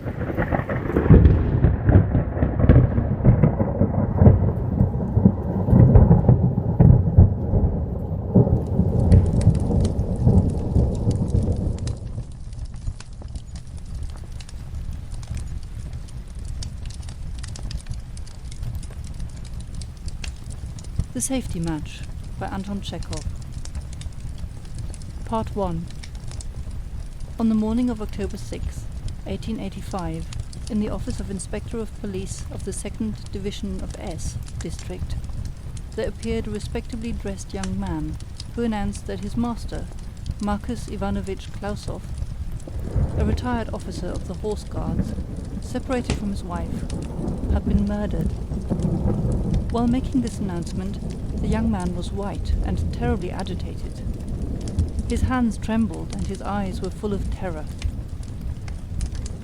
The Safety Match by Anton Chekhov. Part 1. On the morning of October 6, 1885, in the office of Inspector of Police of the 2nd Division of S District, there appeared a respectably dressed young man who announced that his master, Marcus Ivanovich Klausov, a retired officer of the Horse Guards, separated from his wife, had been murdered. While making this announcement, the young man was white and terribly agitated. His hands trembled and his eyes were full of terror.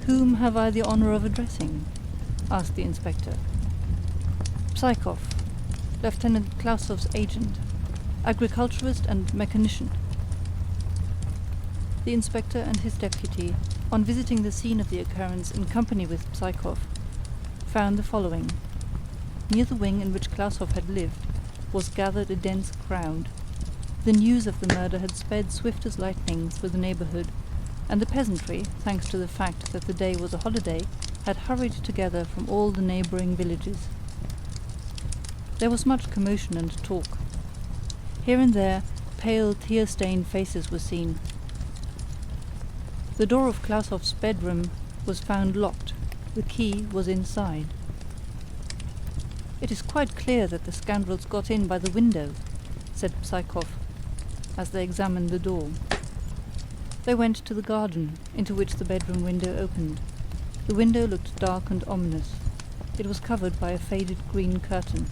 "Whom have I the honor of addressing?" asked the inspector. "Psychov, Lieutenant Klausov's agent, agriculturist and mechanician." The inspector and his deputy, on visiting the scene of the occurrence in company with Psychov, found the following. Near the wing in which Klausov had lived was gathered a dense crowd. The news of the murder had sped swift as lightning through the neighborhood, and the peasantry, thanks to the fact that the day was a holiday, had hurried together from all the neighboring villages. There was much commotion and talk. Here and there, pale, tear-stained faces were seen. The door of Klausov's bedroom was found locked. The key was inside. "It is quite clear that the scoundrels got in by the window," said Psychov, as they examined the door. They went to the garden, into which the bedroom window opened. The window looked dark and ominous. It was covered by a faded green curtain.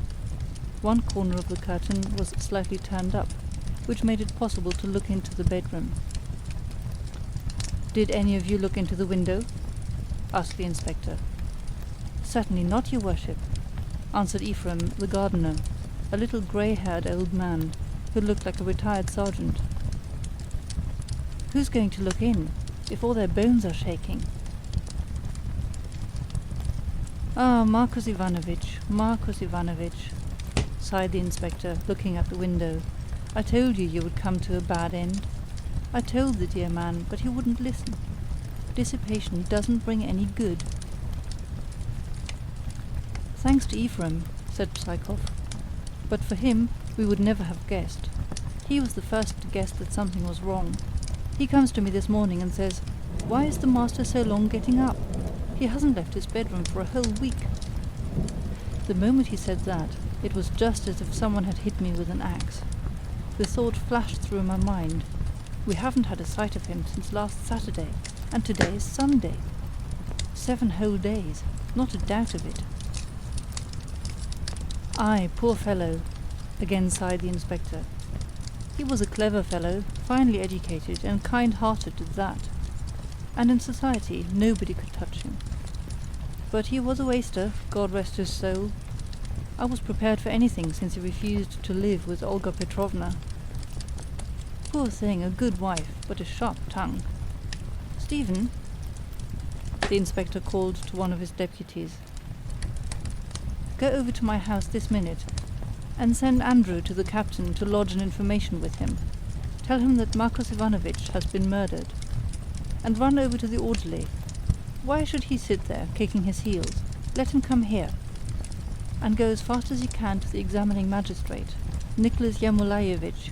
One corner of the curtain was slightly turned up, which made it possible to look into the bedroom. "Did any of you look into the window?" asked the inspector. "Certainly not, your worship," answered Ephraim, the gardener, a little grey-haired old man who looked like a retired sergeant. "Who's going to look in, if all their bones are shaking?" "Ah, Marcus Ivanovich, sighed the inspector, looking at the window. "I told you would come to a bad end. I told the dear man, but he wouldn't listen. Dissipation doesn't bring any good." "Thanks to Ephraim," said Psychov. "But for him, we would never have guessed. He was the first to guess that something was wrong. He comes to me this morning and says, 'Why is the master so long getting up? He hasn't left his bedroom for a whole week.' The moment he said that, it was just as if someone had hit me with an axe. The thought flashed through my mind, we haven't had a sight of him since last Saturday, and today is Sunday. 7 whole days, not a doubt of it." "Aye, poor fellow," again sighed the inspector. "He was a clever fellow, finely educated, and kind-hearted at that. And in society nobody could touch him. But he was a waster, God rest his soul. I was prepared for anything since he refused to live with Olga Petrovna. Poor thing, a good wife, but a sharp tongue. Stephen," the inspector called to one of his deputies, "go over to my house this minute, and send Andrew to the captain to lodge an information with him. Tell him that Marcus Ivanovich has been murdered. And run over to the orderly. Why should he sit there, kicking his heels? Let him come here. And go as fast as you can to the examining magistrate, Nicholas Yamulayevich.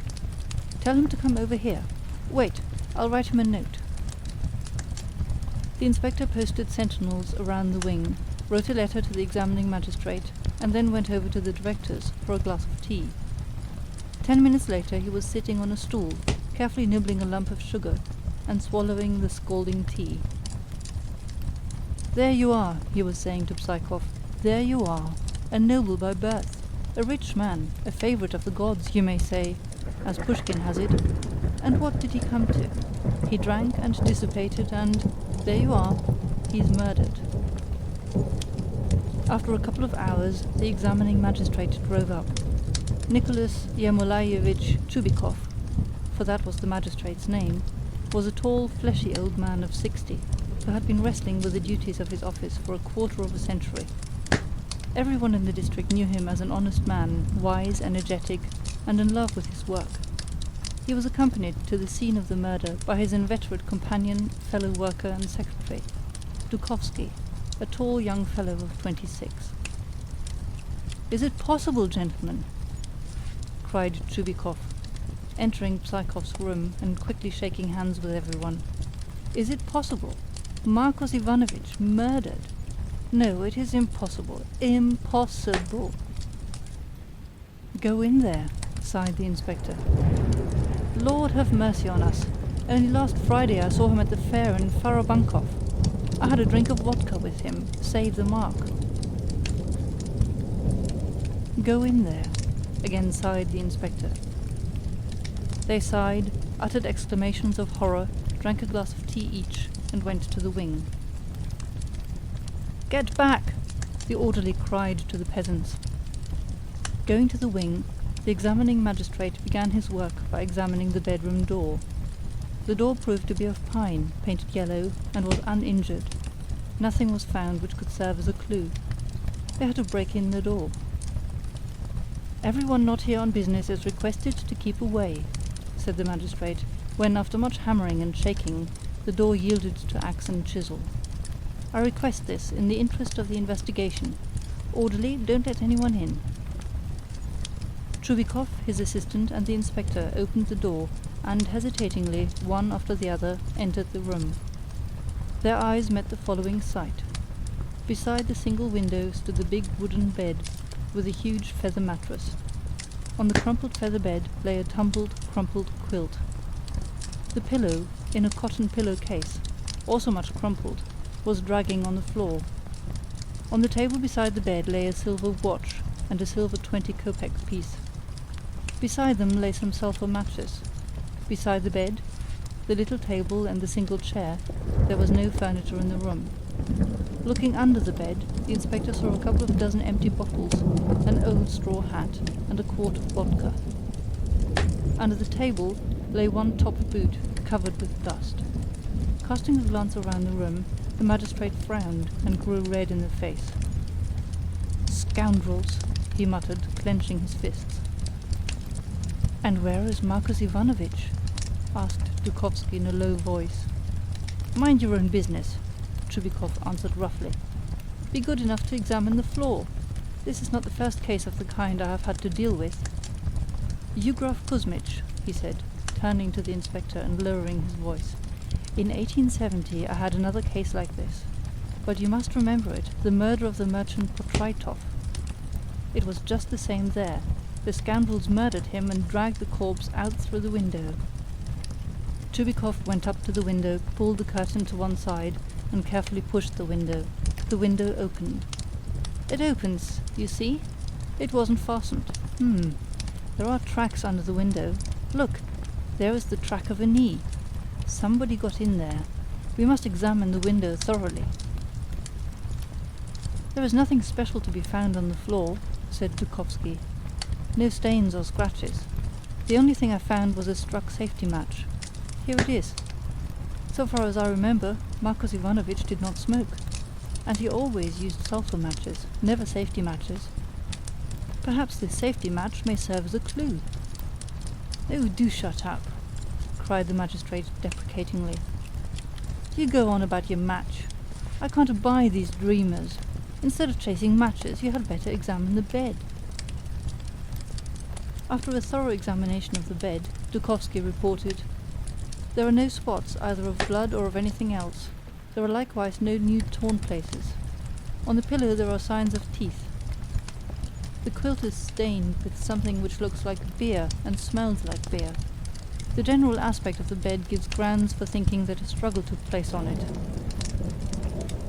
Tell him to come over here. Wait, I'll write him a note." The inspector posted sentinels around the wing, wrote a letter to the examining magistrate, and then went over to the director's for a glass of tea. 10 minutes later he was sitting on a stool, carefully nibbling a lump of sugar, and swallowing the scalding tea. "There you are," he was saying to Psychov. "There you are, a noble by birth, a rich man, a favorite of the gods, you may say, as Pushkin has it. And what did he come to? He drank and dissipated, and there you are, he's murdered." After a couple of hours, the examining magistrate drove up. Nicholas Yamulayevich Chubikov, for that was the magistrate's name, was a tall, fleshy old man of 60. who had been wrestling with the duties of his office for a quarter of a century. Everyone in the district knew him as an honest man, wise, energetic, and in love with his work. He was accompanied to the scene of the murder by his inveterate companion, fellow worker, and secretary, Dukovsky, a tall young fellow of 26. "Is it possible, gentlemen?" cried Chubikov, entering Psychov's room and quickly shaking hands with everyone. "Is it possible? Marcos Ivanovich murdered? No, it is impossible. Impossible." "Go in there," sighed the inspector. "Lord have mercy on us. Only last Friday I saw him at the fair in Farabankov. I had a drink of vodka with him, save the mark." "Go in there," again sighed the inspector. They sighed, uttered exclamations of horror, drank a glass of tea each, and went to the wing. "Get back!" the orderly cried to the peasants. Going to the wing, the examining magistrate began his work by examining the bedroom door. The door proved to be of pine, painted yellow, and was uninjured. Nothing was found which could serve as a clue. They had to break in the door. "Everyone not here on business is requested to keep away," said the magistrate, when, after much hammering and shaking, the door yielded to axe and chisel. "I request this in the interest of the investigation. Orderly, don't let anyone in." Chubikov, his assistant, and the inspector opened the door, and, hesitatingly, one after the other, entered the room. Their eyes met the following sight. Beside the single window stood the big wooden bed, with a huge feather mattress. On the crumpled feather bed lay a tumbled, crumpled quilt. The pillow, in a cotton pillow-case, also much crumpled, was dragging on the floor. On the table beside the bed lay a silver watch and a silver 20-kopeck piece. Beside them lay some sulphur matches. Beside the bed, the little table and the single chair, there was no furniture in the room. Looking under the bed, the inspector saw a couple of dozen empty bottles, an old straw hat, and a quart of vodka. Under the table lay one top boot, covered with dust. Casting a glance around the room, the magistrate frowned and grew red in the face. "Scoundrels!" he muttered, clenching his fists. "And where is Marcos Ivanovich?" asked Dukovsky in a low voice. "Mind your own business," Chubikov answered roughly. "Be good enough to examine the floor. This is not the first case of the kind I have had to deal with." "Yugraf Kuzmich," he said, turning to the inspector and lowering his voice. "In 1870 I had another case like this. But you must remember it, the murder of the merchant Potraitov. It was just the same there. The scoundrels murdered him and dragged the corpse out through the window." Chubikov went up to the window, pulled the curtain to one side, and carefully pushed the window. The window opened. "It opens, you see? It wasn't fastened. There are tracks under the window. Look, there is the track of a knee. Somebody got in there. We must examine the window thoroughly." "There is nothing special to be found on the floor," said Dukovsky. "No stains or scratches. The only thing I found was a struck safety match. Here it is. So far as I remember, Marcos Ivanovich did not smoke, and he always used sulphur matches, never safety matches. Perhaps this safety match may serve as a clue." "Oh, do shut up," cried the magistrate deprecatingly. "You go on about your match. I can't abide these dreamers. Instead of chasing matches, you had better examine the bed." After a thorough examination of the bed, Dukovsky reported, "There are no spots either of blood or of anything else. There are likewise no new torn places. On the pillow there are signs of teeth. The quilt is stained with something which looks like beer and smells like beer. The general aspect of the bed gives grounds for thinking that a struggle took place on it."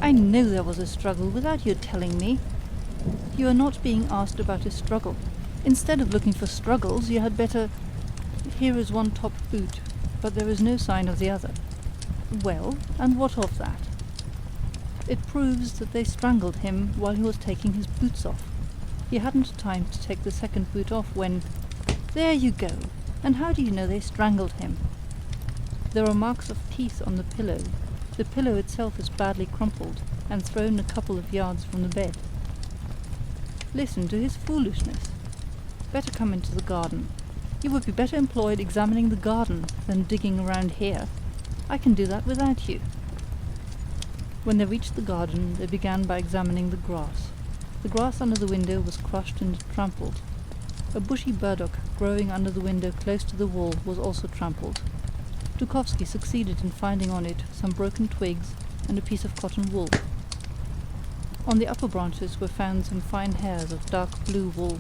"I know there was a struggle without your telling me." "You are not being asked about a struggle. Instead of looking for struggles, you had better... Here is one top boot, but there is no sign of the other." "Well, and what of that?" "It proves that they strangled him while he was taking his boots off. He hadn't time to take the second boot off when... There you go! And how do you know they strangled him?" "There are marks of teeth on the pillow. The pillow itself is badly crumpled and thrown a couple of yards from the bed. Listen to his foolishness. Better come into the garden. You would be better employed examining the garden than digging around here. I can do that without you. When they reached the garden, they began by examining the grass. The grass under the window was crushed and trampled. A bushy burdock growing under the window close to the wall was also trampled. Dukovsky succeeded in finding on it some broken twigs and a piece of cotton wool. On the upper branches were found some fine hairs of dark blue wool.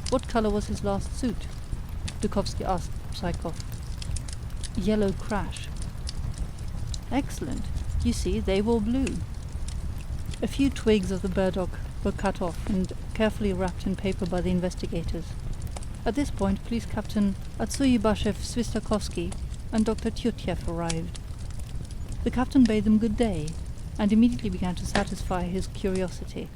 What color was his last suit? Dukovsky asked Psychov. Yellow crash. Excellent. You see, they wore blue. A few twigs of the burdock were cut off and carefully wrapped in paper by the investigators. At this point, Police Captain Atsuyibashev Svistakovsky and Dr. Tyutyev arrived. The captain bade them good day, and immediately began to satisfy his curiosity.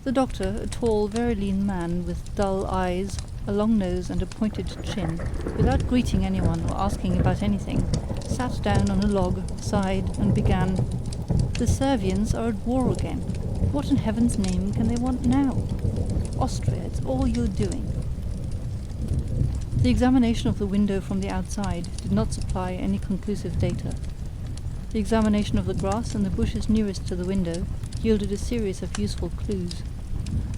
The doctor, a tall, very lean man with dull eyes, a long nose and a pointed chin, without greeting anyone or asking about anything, sat down on a log, sighed, and began, "The Servians are at war again. What in heaven's name can they want now? Austria, it's all you're doing." The examination of the window from the outside did not supply any conclusive data. The examination of the grass and the bushes nearest to the window yielded a series of useful clues.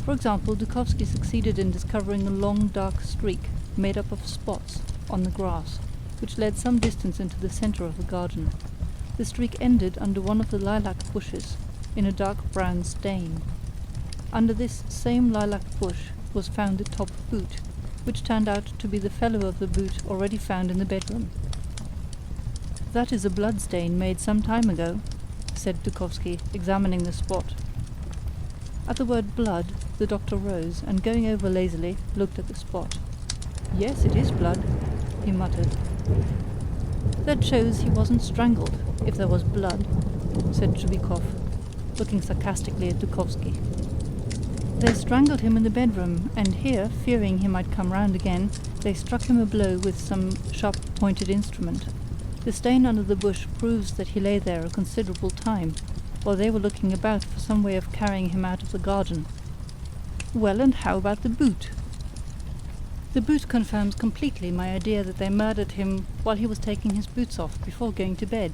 For example, Dukovsky succeeded in discovering a long dark streak made up of spots on the grass, which led some distance into the center of the garden. The streak ended under one of the lilac bushes, in a dark brown stain. Under this same lilac bush was found the top boot, which turned out to be the fellow of the boot already found in the bedroom. "That is a blood stain made some time ago," said Dukovsky, examining the spot. At the word blood, the doctor rose, and going over lazily, looked at the spot. "Yes, it is blood," he muttered. "That shows he wasn't strangled, if there was blood," said Chubikov, looking sarcastically at Dukovsky. "They strangled him in the bedroom, and here, fearing he might come round again, they struck him a blow with some sharp-pointed instrument. The stain under the bush proves that he lay there a considerable time, while they were looking about for some way of carrying him out of the garden." "Well, and how about the boot?" "The boot confirms completely my idea that they murdered him while he was taking his boots off before going to bed.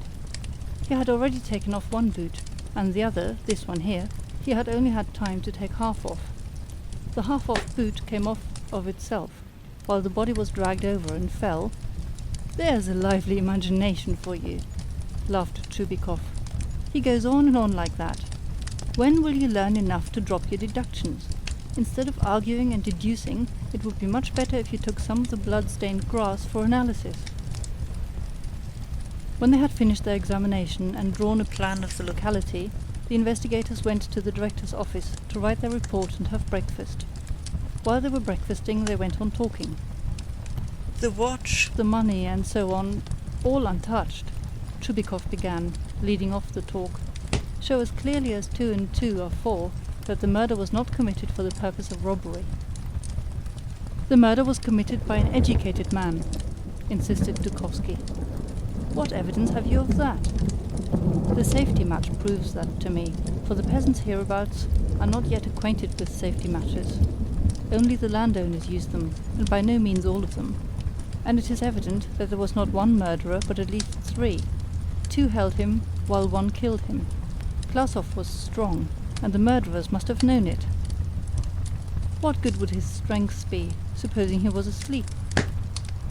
He had already taken off one boot, and the other, this one here, he had only had time to take half off. The half-off boot came off of itself, while the body was dragged over and fell." "There's a lively imagination for you," laughed Chubikov. "He goes on and on like that. When will you learn enough to drop your deductions? Instead of arguing and deducing, it would be much better if you took some of the blood-stained grass for analysis." When they had finished their examination and drawn a plan of the locality, the investigators went to the director's office to write their report and have breakfast. While they were breakfasting, they went on talking. "The watch, the money, and so on, all untouched," Chubikov began, leading off the talk, "show as clearly as 2 and 2 are 4 that the murder was not committed for the purpose of robbery." "The murder was committed by an educated man," insisted Dukovsky. "What evidence have you of that?" "The safety match proves that to me, for the peasants hereabouts are not yet acquainted with safety matches. Only the landowners use them, and by no means all of them. And it is evident that there was not one murderer, but at least 3. 2 held him, while 1 killed him. Klasov was strong, and the murderers must have known it. What good would his strength be, supposing he was asleep?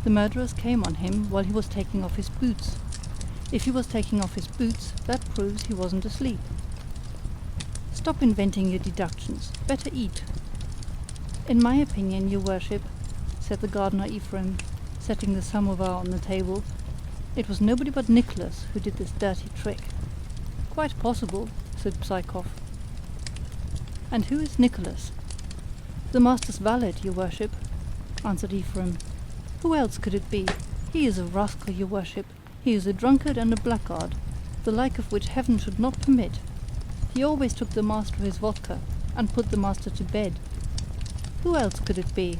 The murderers came on him while he was taking off his boots. If he was taking off his boots, that proves he wasn't asleep." "Stop inventing your deductions. Better eat." "In my opinion, your worship," said the gardener Ephraim, setting the samovar on the table, "it was nobody but Nicholas who did this dirty trick." "Quite possible," said Psychov. "And who is Nicholas?" "The master's valet, your worship," answered Ephraim. "Who else could it be? He is a rascal, your worship. He is a drunkard and a blackguard, the like of which heaven should not permit. He always took the master his vodka, and put the master to bed. Who else could it be?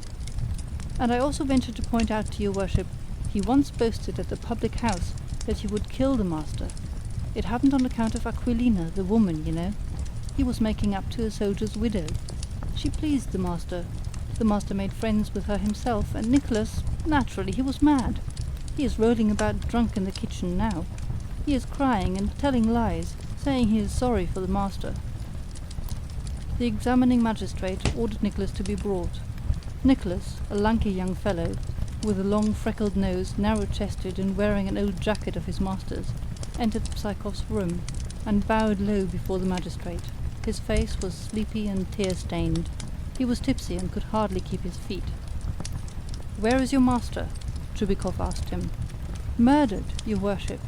And I also venture to point out to your worship, he once boasted at the public house that he would kill the master, It happened on account of Aquilina, the woman, you know. He was making up to a soldier's widow. She pleased the master. The master made friends with her himself, and Nicholas, naturally, he was mad. He is rolling about drunk in the kitchen now. He is crying and telling lies, saying he is sorry for the master. The examining magistrate ordered Nicholas to be brought. Nicholas, a lanky young fellow, with a long freckled nose, narrow-chested, and wearing an old jacket of his master's, entered Psychov's room, and bowed low before the magistrate. His face was sleepy and tear-stained. He was tipsy and could hardly keep his feet. "Where is your master?" Chubikov asked him. "Murdered, your worship."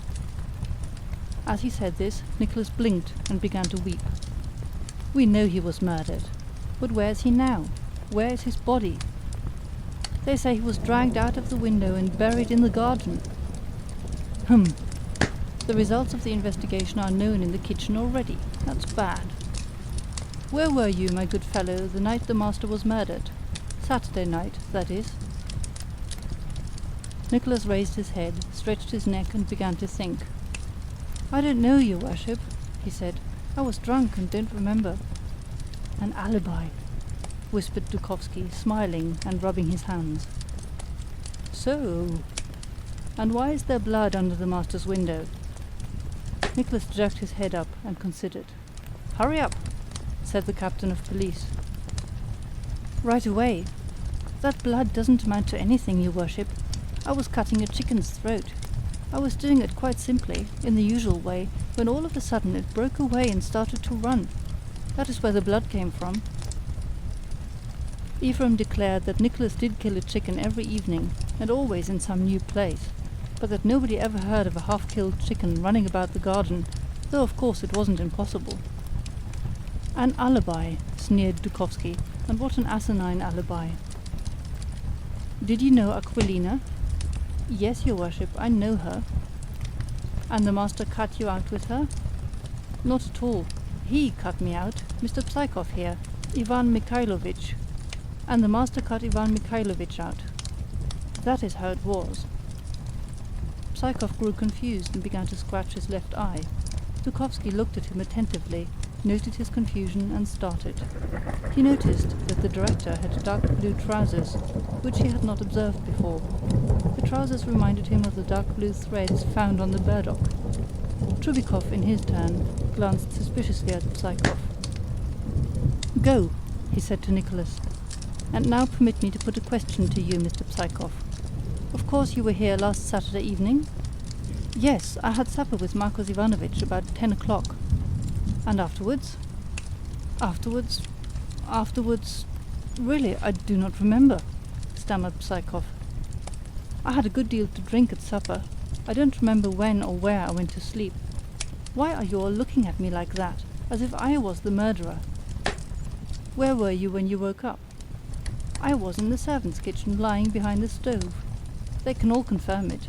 As he said this, Nicholas blinked and began to weep. "We know he was murdered. But where is he now? Where is his body?" "They say he was dragged out of the window and buried in the garden." The results of the investigation are known in the kitchen already. That's bad. Where were you, my good fellow, the night the master was murdered? Saturday night, that is." Nicholas raised his head, stretched his neck, and began to think. "I don't know, your worship," he said. "I was drunk and don't remember." "An alibi," whispered Dukovsky, smiling and rubbing his hands. "So. And why is there blood under the master's window?" Nicholas jerked his head up and considered. "Hurry up," said the captain of police. "Right away. That blood doesn't amount to anything, your worship. I was cutting a chicken's throat. I was doing it quite simply, in the usual way, when all of a sudden it broke away and started to run. That is where the blood came from." Ephraim declared that Nicholas did kill a chicken every evening, and always in some new place, but that nobody ever heard of a half-killed chicken running about the garden, though of course it wasn't impossible. "An alibi," sneered Dukovsky, "and what an asinine alibi." "Did you know Aquilina?" "Yes, your worship, I know her." "And the master cut you out with her?" "Not at all. He cut me out, Mr. Psychov here, Ivan Mikhailovich. And the master cut Ivan Mikhailovich out. That is how it was." Psychov grew confused and began to scratch his left eye. Dukovsky looked at him attentively, noted his confusion, and started. He noticed that the director had dark blue trousers, which he had not observed before. The trousers reminded him of the dark blue threads found on the burdock. Chubikov, in his turn, glanced suspiciously at Psychov. "Go," he said to Nicholas. "And now permit me to put a question to you, Mr. Psychov. Of course you were here last Saturday evening?" "Yes, I had supper with Marcos Ivanovich about 10 o'clock." "And afterwards?" Afterwards... Really, I do not remember," stammered Psychov. "I had a good deal to drink at supper. I don't remember when or where I went to sleep. Why are you all looking at me like that, as if I was the murderer?" "Where were you when you woke up?" "I was in the servants' kitchen, lying behind the stove. They can all confirm it.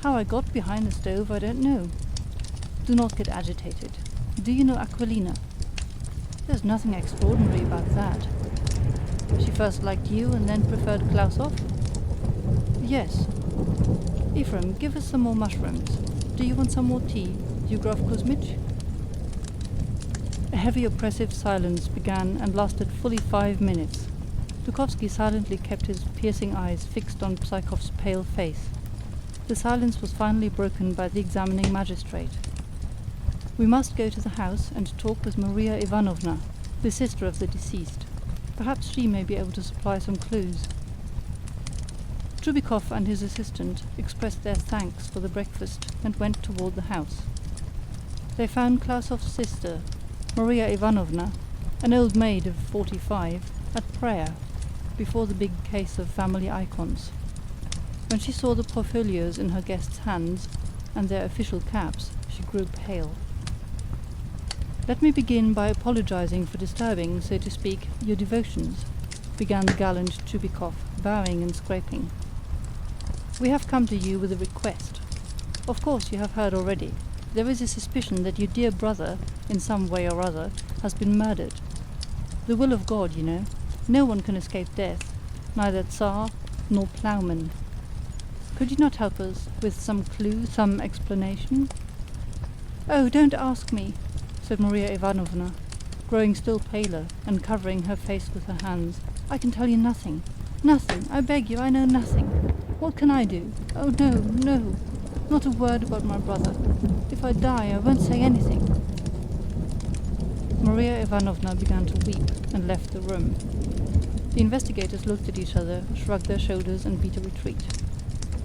How I got behind the stove, I don't know. Do not get agitated. Do you know Aquilina?" "There's nothing extraordinary about that." "She first liked you and then preferred Klausov?" "Yes." "Ephraim, give us some more mushrooms. Do you want some more tea, Yugrov Kuzmich?" A heavy oppressive silence began and lasted fully 5 minutes. Dukovsky silently kept his piercing eyes fixed on Psychov's pale face. The silence was finally broken by the examining magistrate. "We must go to the house and talk with Maria Ivanovna, the sister of the deceased. Perhaps she may be able to supply some clues." Chubikov and his assistant expressed their thanks for the breakfast and went toward the house. They found Klausov's sister, Maria Ivanovna, an old maid of 45, at prayer, before the big case of family icons. When she saw the portfolios in her guests' hands, and their official caps, she grew pale. "Let me begin by apologizing for disturbing, so to speak, your devotions," began the gallant Chubikov, bowing and scraping. "We have come to you with a request. Of course you have heard already. There is a suspicion that your dear brother, in some way or other, has been murdered. The will of God, you know. No one can escape death, neither Tsar nor ploughman. Could you not help us with some clue, some explanation?" "Oh, don't ask me," said Maria Ivanovna, growing still paler and covering her face with her hands. "I can tell you nothing. Nothing. I beg you, I know nothing. What can I do? Oh, no, no. Not a word about my brother. If I die, I won't say anything." Maria Ivanovna began to weep and left the room. The investigators looked at each other, shrugged their shoulders, and beat a retreat.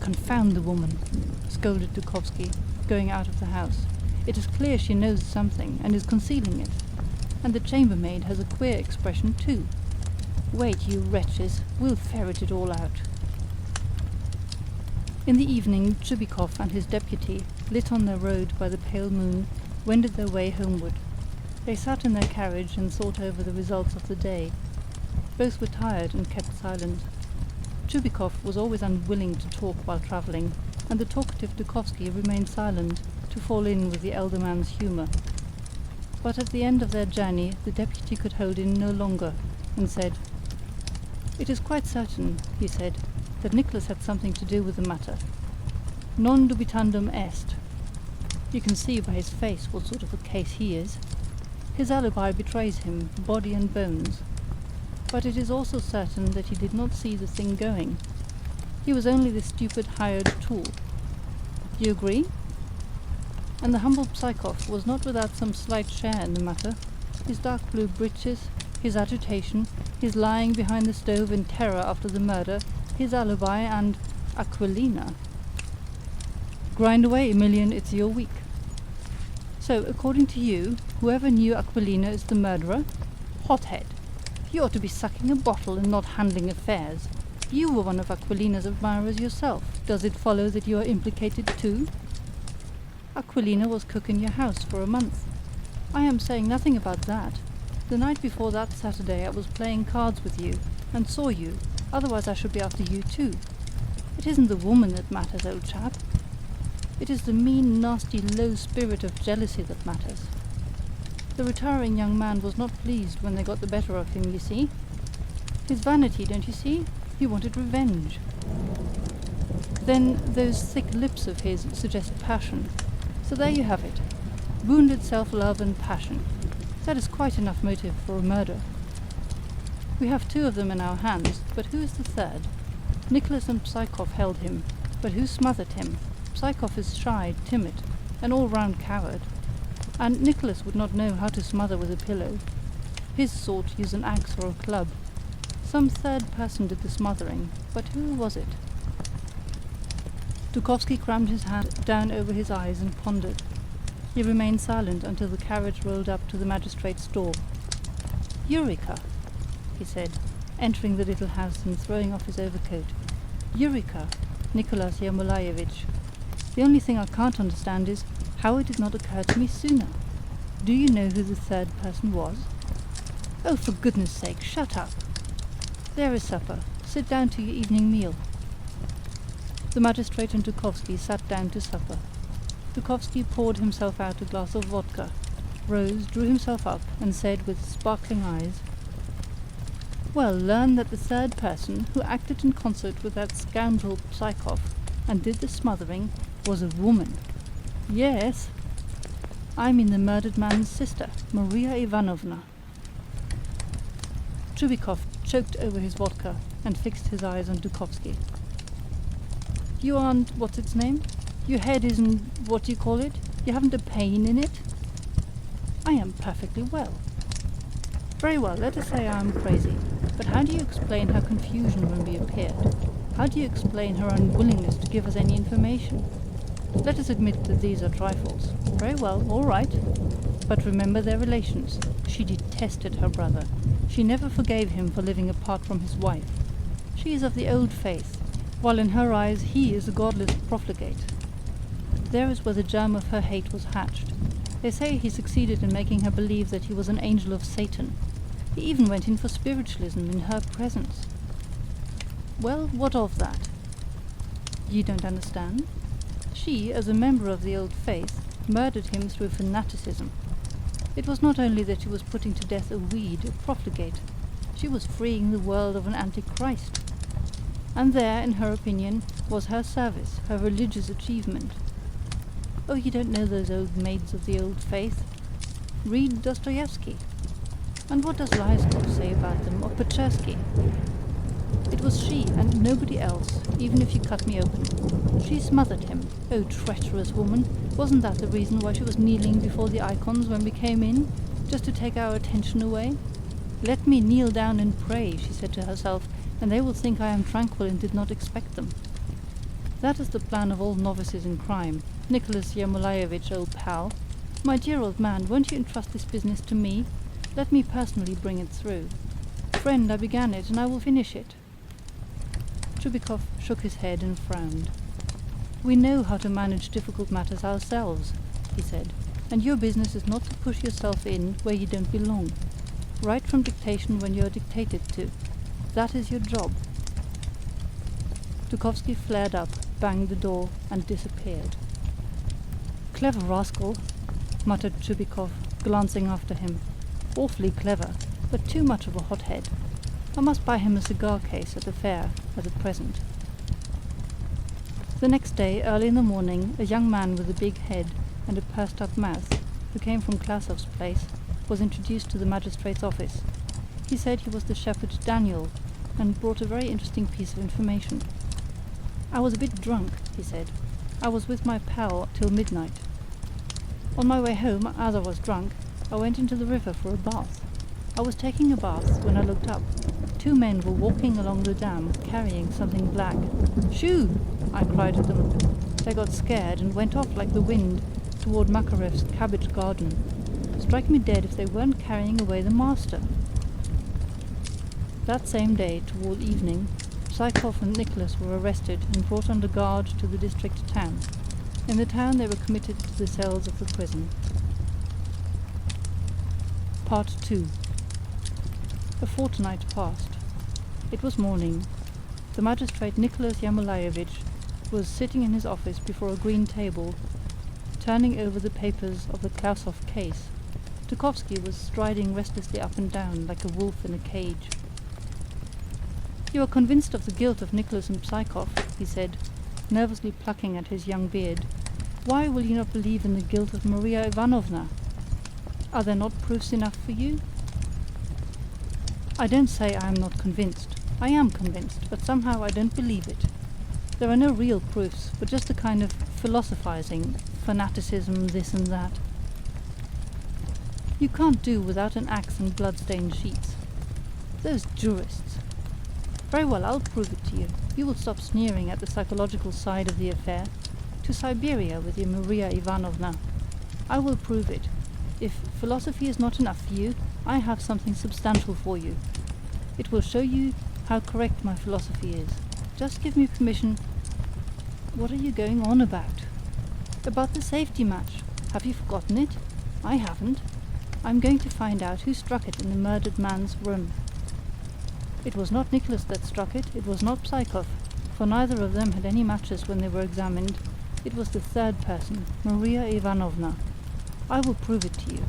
"Confound the woman," scolded Dukovsky, going out of the house. "It is clear she knows something, and is concealing it. And the chambermaid has a queer expression, too. Wait, you wretches, we'll ferret it all out." In the evening, Chubikov and his deputy, lit on their road by the pale moon, wended their way homeward. They sat in their carriage and thought over the results of the day. Both were tired and kept silent. Chubikov was always unwilling to talk while travelling, and the talkative Dukovsky remained silent, to fall in with the elder man's humour. But at the end of their journey, the deputy could hold in no longer, and said, "It is quite certain," he said, "that Nicholas had something to do with the matter. Non dubitandum est. You can see by his face what sort of a case he is. His alibi betrays him, body and bones. But it is also certain that he did not see the thing going. He was only the stupid hired tool. Do you agree? And the humble Psychov was not without some slight share in the matter. His dark blue breeches, his agitation, his lying behind the stove in terror after the murder, his alibi, and Aquilina. Grind away, Emilian, it's your week. So, according to you, whoever knew Aquilina is the murderer? Hothead. You ought to be sucking a bottle and not handling affairs. You were one of Aquilina's admirers yourself. Does it follow that you are implicated too? Aquilina was cook in your house for a month. I am saying nothing about that. The night before that Saturday I was playing cards with you, and saw you, otherwise I should be after you too. It isn't the woman that matters, old chap. It is the mean, nasty, low spirit of jealousy that matters. The retiring young man was not pleased when they got the better of him, you see. His vanity, don't you see? He wanted revenge. Then those thick lips of his suggest passion. So there you have it. Wounded self-love and passion. That is quite enough motive for a murder. We have two of them in our hands, but who is the third? Nicholas and Psychov held him, but who smothered him? Psychov is shy, timid, an all-round coward. And Nicholas would not know how to smother with a pillow. His sort use an axe or a club. Some third person did the smothering, but who was it? Dukovsky crammed his hand down over his eyes and pondered. He remained silent until the carriage rolled up to the magistrate's door. "Eureka!" he said, entering the little house and throwing off his overcoat. "Eureka, Nicholas Yermolaevich. The only thing I can't understand is how it did not occur to me sooner. Do you know who the third person was?" "Oh, for goodness sake, shut up. There is supper. Sit down to your evening meal." The magistrate and Dukovsky sat down to supper. Dukovsky poured himself out a glass of vodka, rose, drew himself up, and said with sparkling eyes, "Well, learn that the third person, who acted in concert with that scoundrel Psychov and did the smothering, was a woman. Yes, I mean the murdered man's sister, Maria Ivanovna." Chubikov choked over his vodka and fixed his eyes on Dukovsky. "You aren't, what's its name? Your head isn't, what do you call it? You haven't a pain in it?" "I am perfectly well." "Very well, let us say I am crazy. But how do you explain her confusion when we appeared? How do you explain her unwillingness to give us any information? Let us admit that these are trifles. Very well, all right. But remember their relations. She detested her brother. She never forgave him for living apart from his wife. She is of the old faith, while in her eyes he is a godless profligate. There is where the germ of her hate was hatched. They say he succeeded in making her believe that he was an angel of Satan. He even went in for spiritualism in her presence. Well, what of that? You don't understand? She, as a member of the old faith, murdered him through fanaticism. It was not only that she was putting to death a weed, a profligate. She was freeing the world of an antichrist. And there, in her opinion, was her service, her religious achievement. Oh, you don't know those old maids of the old faith? Read Dostoevsky. And what does Lyskov say about them, or Pechersky? It was she, and nobody else, even if you cut me open. She smothered him. Oh, treacherous woman. Wasn't that the reason why she was kneeling before the icons when we came in? Just to take our attention away? Let me kneel down and pray, she said to herself, and they will think I am tranquil and did not expect them. That is the plan of all novices in crime. Nicholas Yermolaevich, old pal. My dear old man, won't you entrust this business to me? Let me personally bring it through. Friend, I began it, and I will finish it. Chubikov shook his head and frowned. We know how to manage difficult matters ourselves, he said, and your business is not to push yourself in where you don't belong. Write from dictation when you are dictated to. That is your job. Dukovsky flared up, banged the door, and disappeared. Clever rascal, muttered Chubikov, glancing after him. Awfully clever, but too much of a hothead. I must buy him a cigar case at the fair, as a present. The next day, early in the morning, a young man with a big head and a pursed-up mouth, who came from Klasov's place, was introduced to the magistrate's office. He said he was the shepherd Daniel, and brought a very interesting piece of information. I was a bit drunk, he said. I was with my pal till midnight. On my way home, as I was drunk, I went into the river for a bath. I was taking a bath when I looked up. 2 men were walking along the dam, carrying something black. Shoo! I cried at them. They got scared and went off like the wind toward Makarev's cabbage garden. Strike me dead if they weren't carrying away the master. That same day, toward evening, Psychov and Nicholas were arrested and brought under guard to the district town. In the town they were committed to the cells of the prison. Part 2. A fortnight passed. It was morning. The magistrate Nicholas Yermolaevich was sitting in his office before a green table, turning over the papers of the Klasov case. Dukovsky was striding restlessly up and down like a wolf in a cage. You are convinced of the guilt of Nicholas and Psychov, he said, nervously plucking at his young beard. Why will you not believe in the guilt of Maria Ivanovna? Are there not proofs enough for you? I don't say I am not convinced. I am convinced, but somehow I don't believe it. There are no real proofs, but just a kind of philosophizing, fanaticism, this and that. You can't do without an axe and blood-stained sheets. Those jurists. Very well, I'll prove it to you. You will stop sneering at the psychological side of the affair. To Siberia with your Maria Ivanovna. I will prove it. If philosophy is not enough for you, I have something substantial for you. It will show you how correct my philosophy is. Just give me permission. What are you going on about? About the safety match. Have you forgotten it? I haven't. I'm going to find out who struck it in the murdered man's room. It was not Nicholas that struck it, it was not Psychov, for neither of them had any matches when they were examined. It was the third person, Maria Ivanovna. I will prove it to you.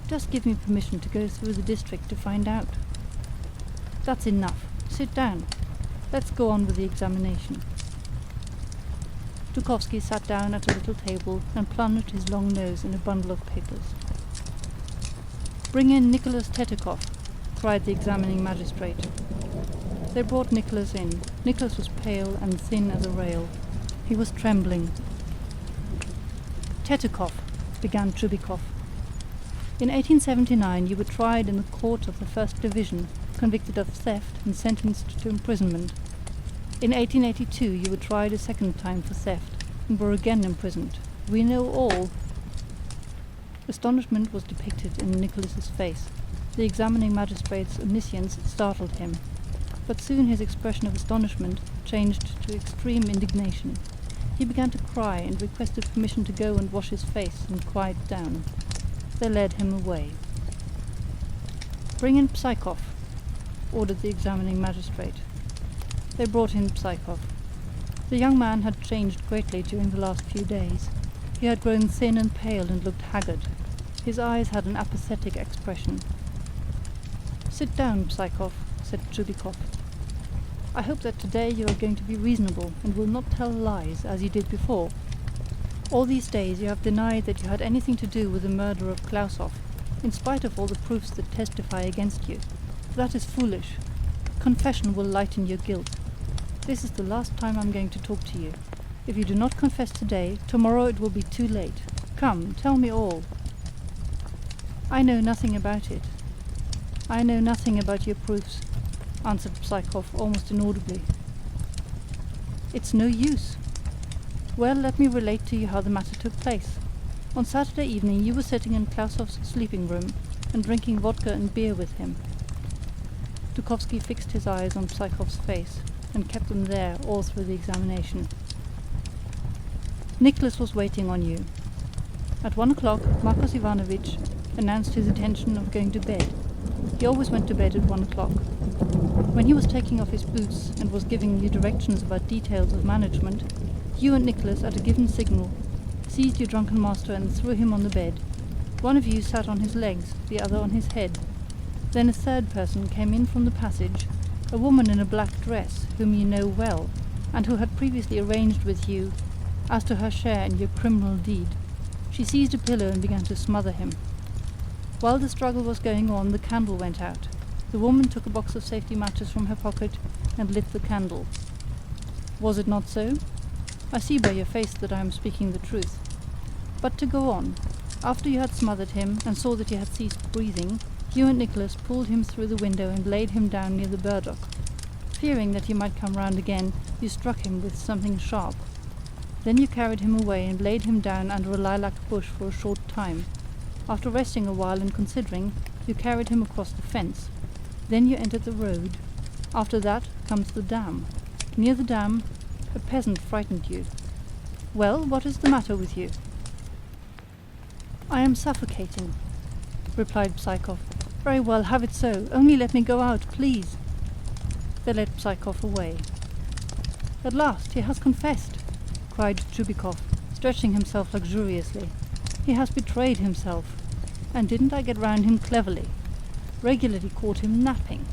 Just give me permission to go through the district to find out. That's enough. Sit down. Let's go on with the examination. Dukovsky sat down at a little table and plunged his long nose in a bundle of papers. Bring in Nicholas Tetekov, cried the examining magistrate. They brought Nicholas in. Nicholas was pale and thin as a rail. He was trembling. Tetekov, began Chubikov. In 1879 you were tried in the court of the First Division, convicted of theft and sentenced to imprisonment. In 1882 you were tried a second time for theft and were again imprisoned. We know all. Astonishment was depicted in Nicholas's face. The examining magistrate's omniscience startled him, but soon his expression of astonishment changed to extreme indignation. He began to cry and requested permission to go and wash his face and quiet down. They led him away. Bring in Psychov, ordered the examining magistrate. They brought in Psychov. The young man had changed greatly during the last few days. He had grown thin and pale and looked haggard. His eyes had an apathetic expression. Sit down, Psychov, said Chubikov. I hope that today you are going to be reasonable and will not tell lies as you did before. All these days you have denied that you had anything to do with the murder of Klausoff, in spite of all the proofs that testify against you. That is foolish. Confession will lighten your guilt. This is the last time I'm going to talk to you. If you do not confess today, tomorrow it will be too late. Come, tell me all. I know nothing about it. I know nothing about your proofs, answered Psychov almost inaudibly. It's no use. Well, let me relate to you how the matter took place. On Saturday evening you were sitting in Klausoff's sleeping room and drinking vodka and beer with him. Dukovsky fixed his eyes on Psychov's face and kept them there all through the examination. Nicholas was waiting on you. At 1 o'clock, Marcos Ivanovich announced his intention of going to bed. He always went to bed at 1 o'clock. When he was taking off his boots and was giving you directions about details of management, you and Nicholas, at a given signal, seized your drunken master and threw him on the bed. One of you sat on his legs, the other on his head. Then a third person came in from the passage, a woman in a black dress, whom you know well, and who had previously arranged with you as to her share in your criminal deed. She seized a pillow and began to smother him. While the struggle was going on, the candle went out. The woman took a box of safety matches from her pocket and lit the candle. Was it not so? I see by your face that I am speaking the truth. But to go on, after you had smothered him and saw that he had ceased breathing, you and Nicholas pulled him through the window and laid him down near the burdock. Fearing that he might come round again, you struck him with something sharp. Then you carried him away and laid him down under a lilac bush for a short time. After resting a while and considering, you carried him across the fence. Then you entered the road. After that comes the dam. Near the dam, a peasant frightened you. Well, what is the matter with you? I am suffocating, replied Psychov. Very well, have it so. Only let me go out, please. They led Psychov away. At last, he has confessed, cried Chubikov, stretching himself luxuriously. He has betrayed himself. And didn't I get round him cleverly? Regularly caught him napping.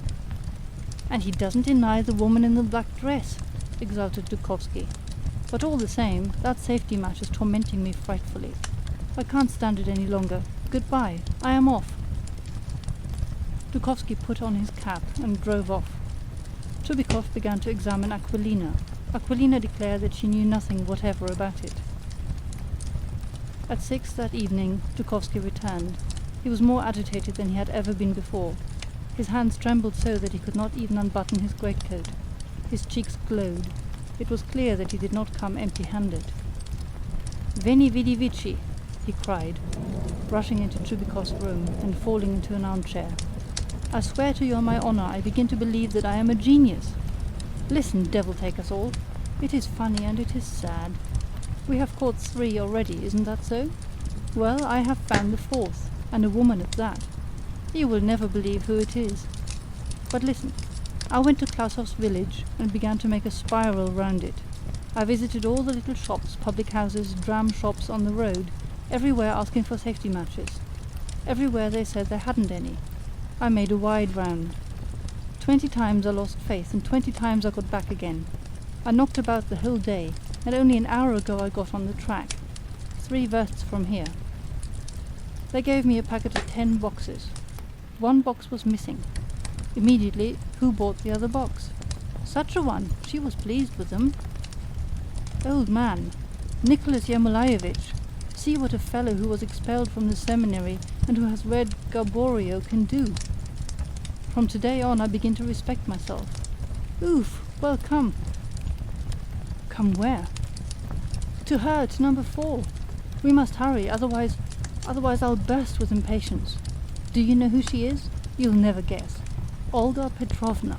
And he doesn't deny the woman in the black dress, exulted Dukovsky. But all the same, that safety match is tormenting me frightfully. I can't stand it any longer. Goodbye. I am off. Dukovsky put on his cap and drove off. Chubikov began to examine Aquilina. Aquilina declared that she knew nothing whatever about it. At 6 that evening, Dukovsky returned. He was more agitated than he had ever been before. His hands trembled so that he could not even unbutton his greatcoat. His cheeks glowed. It was clear that he did not come empty-handed. Veni vidi vici, he cried, rushing into Chubikov's room and falling into an armchair. I swear to you on my honor, I begin to believe that I am a genius. Listen, devil take us all. It is funny and it is sad. We have caught 3 already, isn't that so? Well, I have found the 4th, and a woman at that. You will never believe who it is. But listen, I went to Klausoff's village and began to make a spiral round it. I visited all the little shops, public houses, dram shops on the road, everywhere asking for safety matches. Everywhere they said they hadn't any. I made a wide round. 20 times I lost faith, and 20 times I got back again. I knocked about the whole day, and only an hour ago I got on the track, 3 versts from here. They gave me a packet of 10 boxes. 1 box was missing. Immediately, who bought the other box? Such a one. She was pleased with them. Old man, Nicholas Yermolaevich. See what a fellow who was expelled from the seminary and who has read Garborio can do. From today on I begin to respect myself. Oof, well, come. Come where? To her, to number 4. We must hurry, otherwise I'll burst with impatience. Do you know who she is? You'll never guess. Olga Petrovna.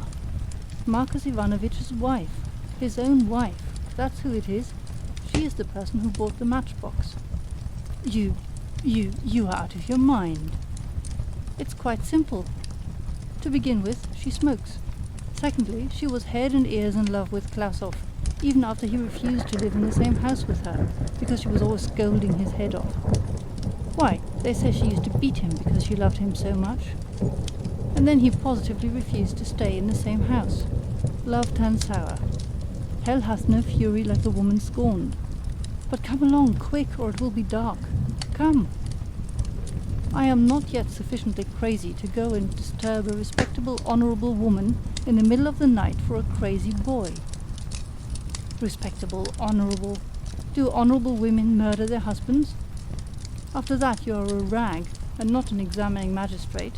Marcus Ivanovich's wife. His own wife. That's who it is. She is the person who bought the matchbox. You are out of your mind. It's quite simple. To begin with, she smokes. Secondly, she was head and ears in love with Klausoff, even after he refused to live in the same house with her, because she was always scolding his head off. Why, they say she used to beat him because she loved him so much. And then he positively refused to stay in the same house. Love turned sour. Hell hath no fury like the woman scorned. But come along, quick, or it will be dark. Come! I am not yet sufficiently crazy to go and disturb a respectable, honourable woman in the middle of the night for a crazy boy. Respectable, honourable. Do honourable women murder their husbands? After that you are a rag, and not an examining magistrate.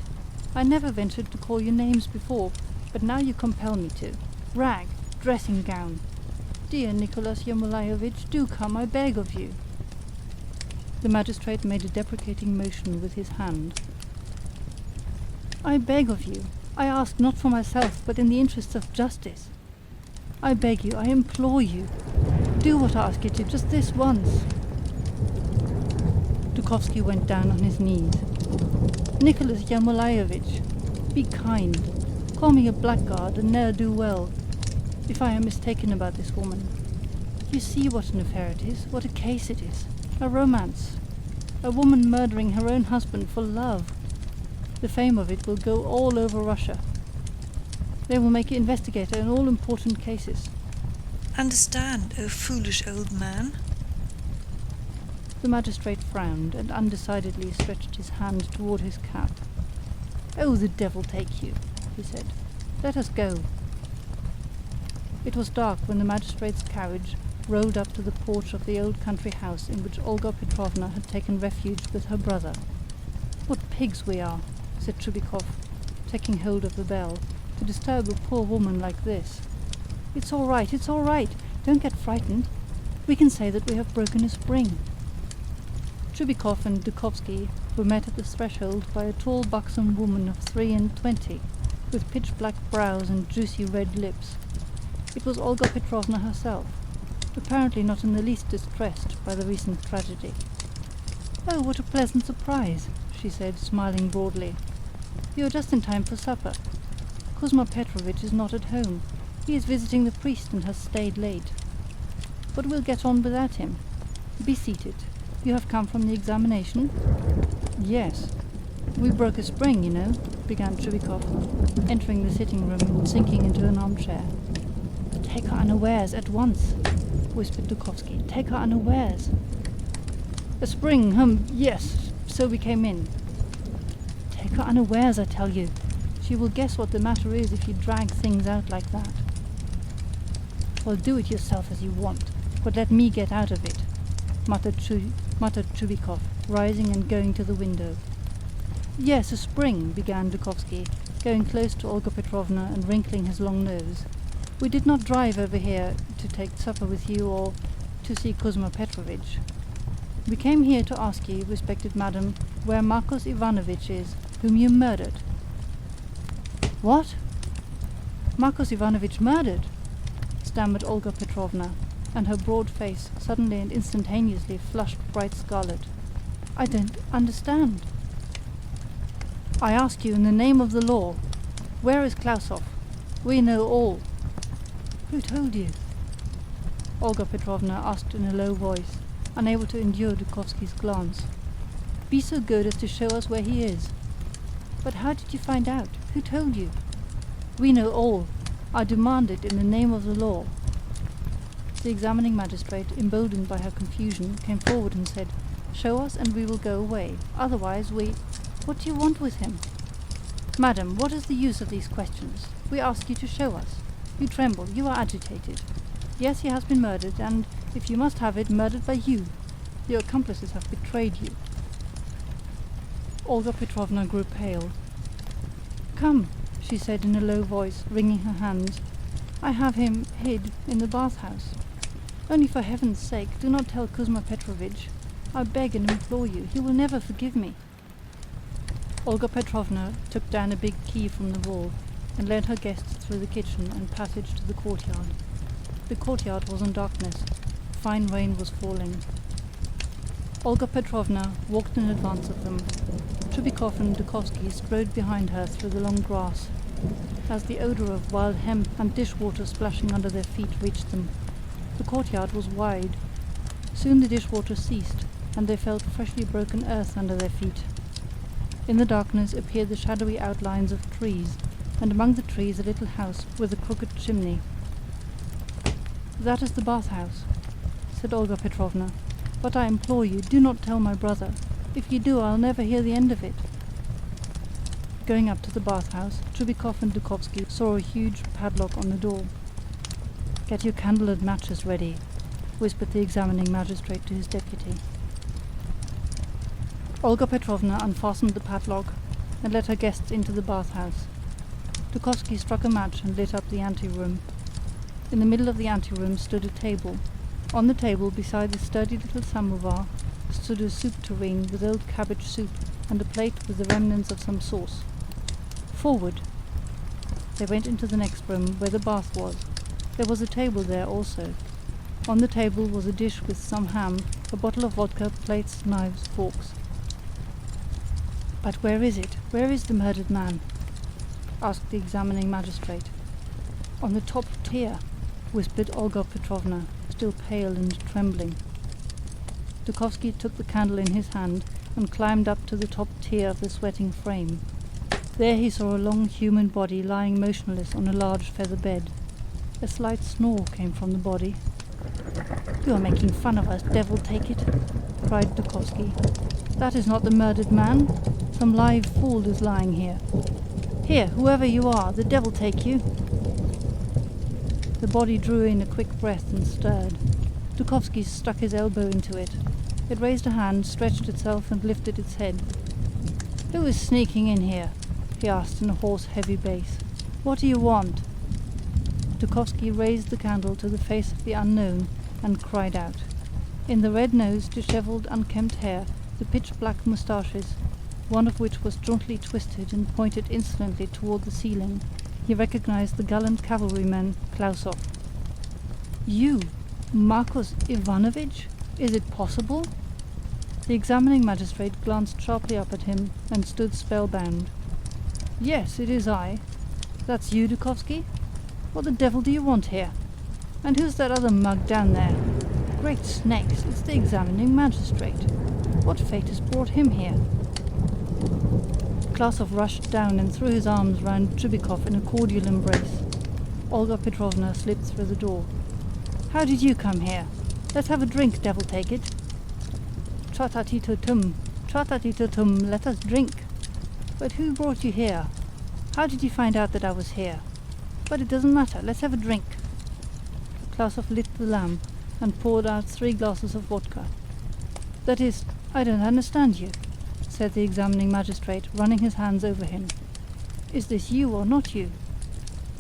I never ventured to call you names before, but now you compel me to. Rag, dressing gown. Dear Nicholas Yermolaevich, do come, I beg of you. The magistrate made a deprecating motion with his hand. I beg of you. I ask not for myself, but in the interests of justice. I beg you, I implore you. Do what I ask you to, just this once. Dukovsky went down on his knees. Nicholas Yermolaevich, be kind. Call me a blackguard, a ne'er-do-well, if I am mistaken about this woman. You see what an affair it is, what a case it is. A romance. A woman murdering her own husband for love. The fame of it will go all over Russia. They will make you investigator in all important cases. Understand, O foolish old man. The magistrate frowned and undecidedly stretched his hand toward his cap. Oh, the devil take you, he said. Let us go. It was dark when the magistrate's carriage rolled up to the porch of the old country house in which Olga Petrovna had taken refuge with her brother. What pigs we are, said Trubikov, taking hold of the bell, to disturb a poor woman like this. It's all right, it's all right. Don't get frightened. We can say that we have broken a spring. Trubikov and Dukovsky were met at the threshold by a tall, buxom woman of 23, with pitch-black brows and juicy red lips. It was Olga Petrovna herself, apparently not in the least distressed by the recent tragedy. Oh, what a pleasant surprise, she said, smiling broadly. You are just in time for supper. Kuzma Petrovitch is not at home. He is visiting the priest and has stayed late. But we'll get on without him. Be seated. You have come from the examination? Yes. We broke a spring, you know, began Trubikov, entering the sitting room and sinking into an armchair. Take her unawares at once, whispered Dukovsky. Take her unawares. A spring, yes, so we came in. Take her unawares, I tell you. She will guess what the matter is if you drag things out like that. Well, do it yourself as you want, but let me get out of it, muttered Trubikov, rising and going to the window. Yes, a spring, began Dukovsky, going close to Olga Petrovna and wrinkling his long nose. We did not drive over here to take supper with you or to see Kuzma Petrovitch. We came here to ask you, respected madam, where Marcos Ivanovitch is, whom you murdered. What? Marcos Ivanovitch murdered? Stammered Olga Petrovna, and her broad face suddenly and instantaneously flushed bright scarlet. I don't understand. I ask you in the name of the law, where is Klausov? We know all. Who told you? Olga Petrovna asked in a low voice, unable to endure Dukovsky's glance. Be so good as to show us where he is. But how did you find out? Who told you? We know all. I demand it in the name of the law. The examining magistrate, emboldened by her confusion, came forward and said, Show us and we will go away. Otherwise we... What do you want with him? Madam, what is the use of these questions? We ask you to show us. You tremble, you are agitated. Yes, he has been murdered, and, if you must have it, murdered by you. Your accomplices have betrayed you. Olga Petrovna grew pale. Come, she said in a low voice, wringing her hands. I have him hid in the bathhouse. Only for heaven's sake, do not tell Kuzma Petrovitch. I beg and implore you, he will never forgive me. Olga Petrovna took down a big key from the wall and led her guests through the kitchen and passage to the courtyard. The courtyard was in darkness. Fine rain was falling. Olga Petrovna walked in advance of them. Trubikov and Dukovsky strode behind her through the long grass, as the odor of wild hemp and dishwater splashing under their feet reached them. The courtyard was wide. Soon the dishwater ceased, and they felt freshly broken earth under their feet. In the darkness appeared the shadowy outlines of trees, and among the trees a little house with a crooked chimney. That is the bathhouse, said Olga Petrovna, But I implore you, do not tell my brother. If you do, I'll never hear the end of it." Going up to the bathhouse, Chubikov and Dukovsky saw a huge padlock on the door. "Get your candle and matches ready," whispered the examining magistrate to his deputy. Olga Petrovna unfastened the padlock and let her guests into the bathhouse. Dukovsky struck a match and lit up the anteroom. In the middle of the anteroom stood a table. On the table, beside the sturdy little samovar, stood a soup tureen with old cabbage soup and a plate with the remnants of some sauce. "Forward!" They went into the next room, where the bath was. There was a table there also. On the table was a dish with some ham, a bottle of vodka, plates, knives, forks. "But where is it? Where is the murdered man?" asked the examining magistrate. "On the top tier," whispered Olga Petrovna, still pale and trembling. Dukovsky took the candle in his hand and climbed up to the top tier of the sweating frame. There he saw a long human body lying motionless on a large feather bed. A slight snore came from the body. "You are making fun of us, devil take it!" cried Dukovsky. "That is not the murdered man. Some live fool is lying here. Here, whoever you are, the devil take you!" The body drew in a quick breath and stirred. Dukovsky stuck his elbow into it. It raised a hand, stretched itself, and lifted its head. "Who is sneaking in here?" he asked in a hoarse, heavy bass. "What do you want?" Dukovsky raised the candle to the face of the unknown and cried out. In the red nose, dishevelled, unkempt hair, the pitch-black moustaches, one of which was jauntily twisted and pointed insolently toward the ceiling, he recognized the gallant cavalryman Klausov. "You, Marcus Ivanovich? Is it possible?" The examining magistrate glanced sharply up at him and stood spellbound. "Yes, it is I. That's you, Dukovsky? What the devil do you want here? And who's that other mug down there? Great snakes, it's the examining magistrate. What fate has brought him here?" Klausov rushed down and threw his arms round Chubikov in a cordial embrace. Olga Petrovna slipped through the door. "How did you come here? Let's have a drink, devil take it." "Tra-ta-ti-to-tum, tra-ta-ti-to-tum, let us drink." "But who brought you here? How did you find out that I was here?" "But it doesn't matter, let's have a drink." Klausov lit the lamp and poured out 3 glasses of vodka. "That is, I don't understand you," said the examining magistrate, running his hands over him. "Is this you or not you?"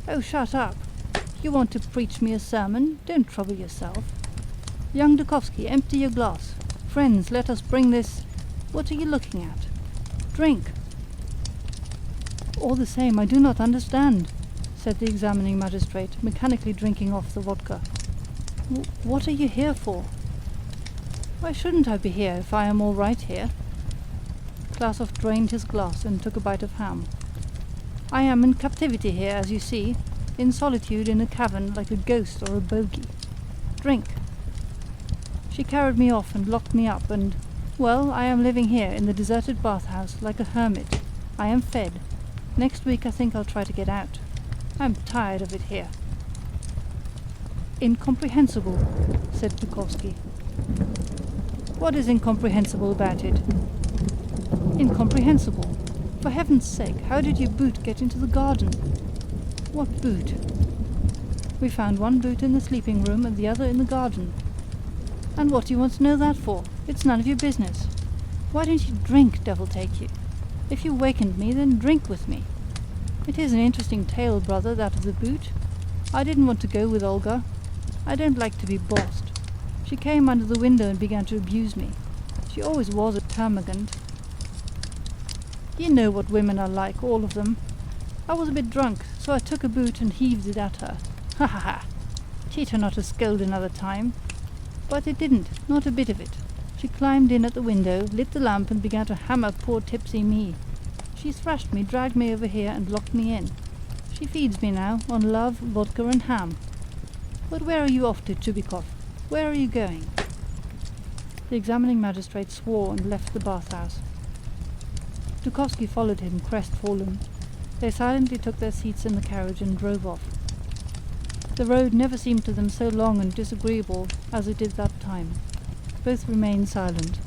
"Oh, shut up! You want to preach me a sermon? Don't trouble yourself. Young Dukovsky, empty your glass. Friends, let us bring this... What are you looking at? Drink!" "All the same, I do not understand," said the examining magistrate, mechanically drinking off the vodka. "What are you here for?" "Why shouldn't I be here if I am all right here?" Klausov drained his glass and took a bite of ham. "I am in captivity here, as you see, in solitude in a cavern like a ghost or a bogey. Drink. She carried me off and locked me up and... Well, I am living here in the deserted bathhouse like a hermit. I am fed. Next week I think I'll try to get out. I'm tired of it here." "Incomprehensible," said Dukovsky. "What is incomprehensible about it?" "Incomprehensible. For heaven's sake, how did your boot get into the garden?" "What boot?" "We found one boot in the sleeping room and the other in the garden." "And what do you want to know that for? It's none of your business. Why don't you drink, devil take you? If you wakened me, then drink with me. It is an interesting tale, brother, that of the boot. I didn't want to go with Olga. I don't like to be bossed. She came under the window and began to abuse me. She always was a termagant. You know what women are like, all of them. I was a bit drunk, so I took a boot and heaved it at her. Ha ha ha! Teach her not to scold another time. But it didn't, not a bit of it. She climbed in at the window, lit the lamp and began to hammer poor tipsy me. She thrashed me, dragged me over here and locked me in. She feeds me now on love, vodka and ham. But where are you off to, Chubikov? Where are you going?" The examining magistrate swore and left the bathhouse. Dukovsky followed him, crestfallen. They silently took their seats in the carriage and drove off. The road never seemed to them so long and disagreeable as it did that time. Both remained silent.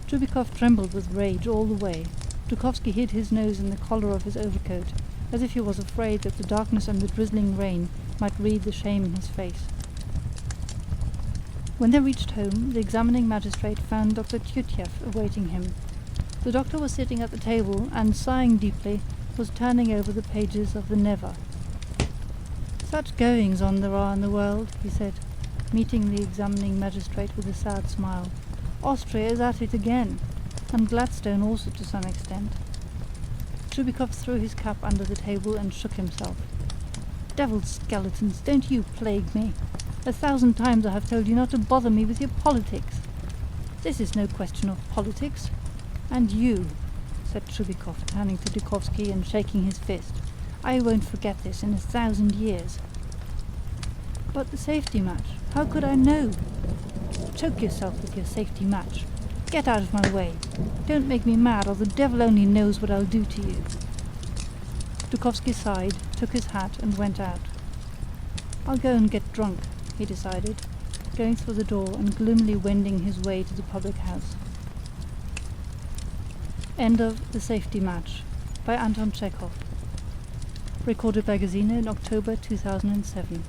Trubikov trembled with rage all the way. Dukovsky hid his nose in the collar of his overcoat, as if he was afraid that the darkness and the drizzling rain might read the shame in his face. When they reached home, the examining magistrate found Dr. Tyutyev awaiting him. The doctor was sitting at the table and, sighing deeply, was turning over the pages of the Neva. "Such goings-on there are in the world," he said, meeting the examining magistrate with a sad smile. "Austria is at it again, and Gladstone also to some extent." Trubikov threw his cap under the table and shook himself. "Devil's skeletons, don't you plague me. 1,000 times I have told you not to bother me with your politics. This is no question of politics. And you," said Trubikov, turning to Dukovsky and shaking his fist, "I won't forget this in 1,000 years." "But the safety match, how could I know?" "Choke yourself with your safety match. Get out of my way. Don't make me mad, or the devil only knows what I'll do to you." Dukovsky sighed, took his hat, and went out. "I'll go and get drunk," he decided, going through the door and gloomily wending his way to the public house. End of The Safety Match by Anton Chekhov. Recorded by Gesine in October 2007.